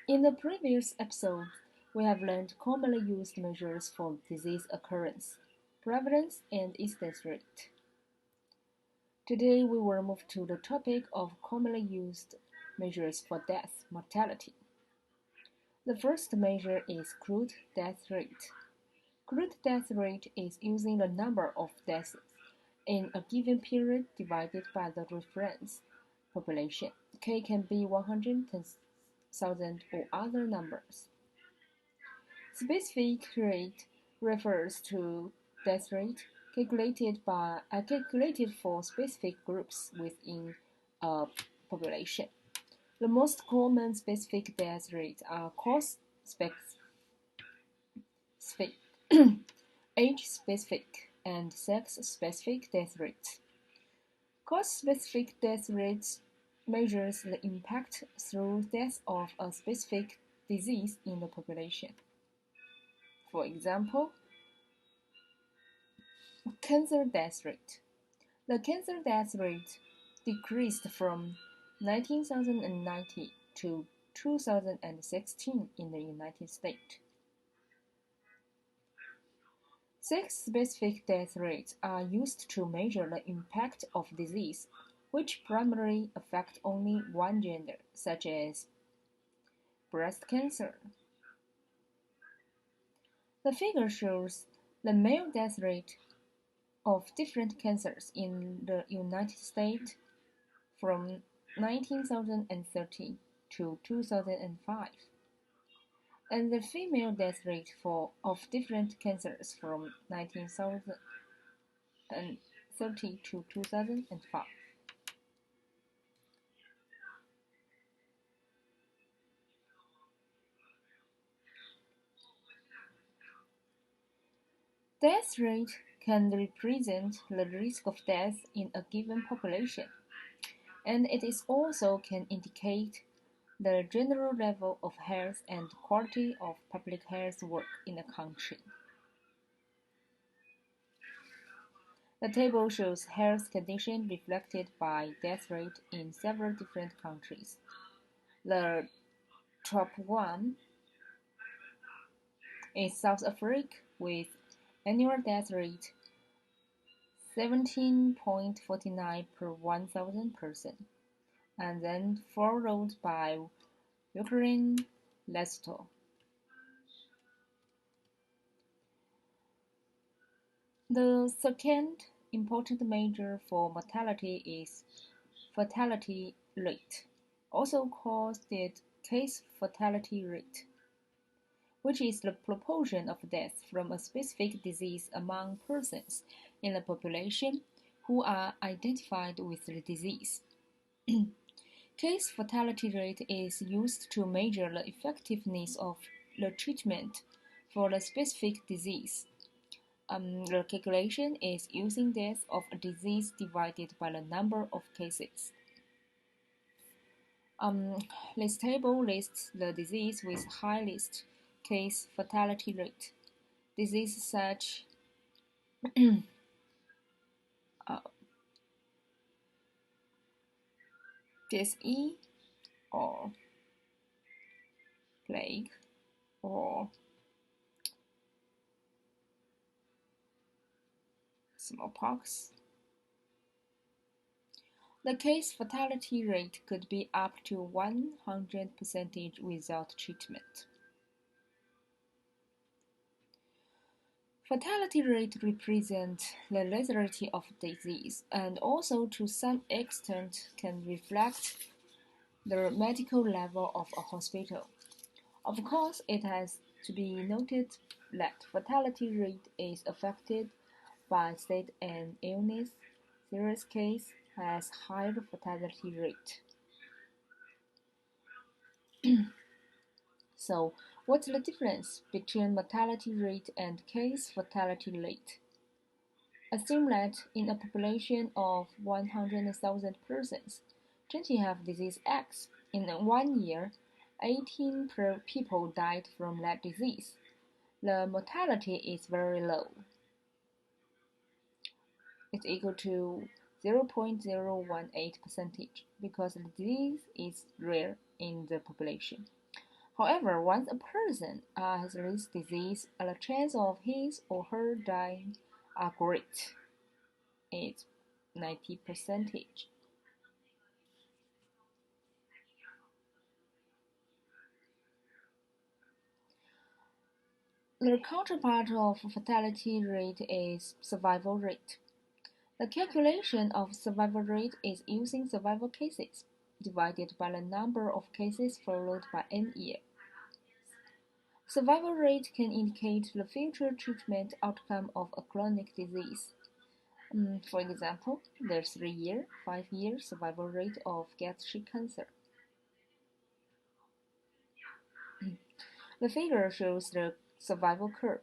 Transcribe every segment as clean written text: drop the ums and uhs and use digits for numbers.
In the previous episode, we have learned commonly used measures for disease occurrence, prevalence, and incidence rate. Today, we will move to the topic of commonly used measures for death mortality. The first measure is crude death rate. Crude death rate is using the number of deaths in a given period divided by the reference population. K can be 110,000 or other numbers. Specific rate refers to death rate calculated for specific groups within a population. The most common specific death rates are cause-specific, age-specific, and sex-specific death rates. Cause-specific death rates measures the impact through death of a specific disease in the population. For example, cancer death rate. The cancer death rate decreased from 1990 to 2016 in the United States. Sex-specific death rates are used to measure the impact of disease, which primarily affect only one gender, such as breast cancer. The figure shows the male death rate of different cancers in the United States from 1930 to 2005, and the female death rate of different cancers from 1930 to 2005. Death rate can represent the risk of death in a given population, and it is also can indicate the general level of health and quality of public health work in a country. The table shows health condition reflected by death rate in several different countries. The top one is South Africa with annual death rate 17.49 per 1,000 person, and then followed by Ukraine, Lesotho. The second important measure for mortality is fatality rate, also called case fatality rate, which is the proportion of deaths from a specific disease among persons in the population who are identified with the disease. Case fatality rate is used to measure the effectiveness of the treatment for the specific disease. The calculation is using deaths of a disease divided by the number of cases. This table lists the disease with highest case fatality rate. Diseases such disease or plague or smallpox. The case fatality rate could be up to 100% without treatment. Fatality rate represents the lethality of disease and also to some extent can reflect the medical level of a hospital. Of course, it has to be noted that fatality rate is affected by state and illness. Serious case has higher fatality rate. So, what's the difference between mortality rate and case fatality rate? Assume that in a population of 100,000 persons, 20 have disease X. In 1 year, 18 people died from that disease. The mortality is very low. It's equal to 0.018% because the disease is rare in the population. However, once a person has this disease, the chance of his or her dying are great. It's 90%. The counterpart of fatality rate is survival rate. The calculation of survival rate is using survival cases divided by the number of cases followed by n years. Survival rate can indicate the future treatment outcome of a chronic disease. For example, the 3-year, 5-year survival rate of gastric cancer. The figure shows the survival curve,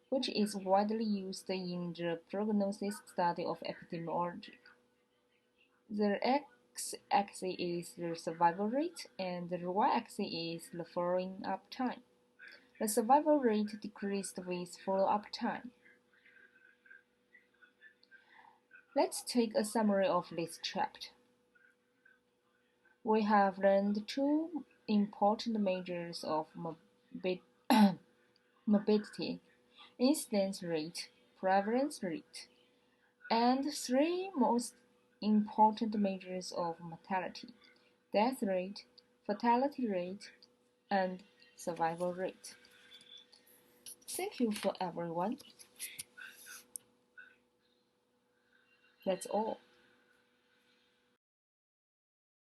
which is widely used in the prognosis study of epidemiology. The x-axis is the survival rate, and the y-axis is the following-up time. The survival rate decreased with follow-up time. Let's take a summary of this chapter. We have learned two important measures of morbidity: incidence rate, prevalence rate, and three most important measures of mortality: death rate, fatality rate, and survival rate. Thank you for everyone. That's all.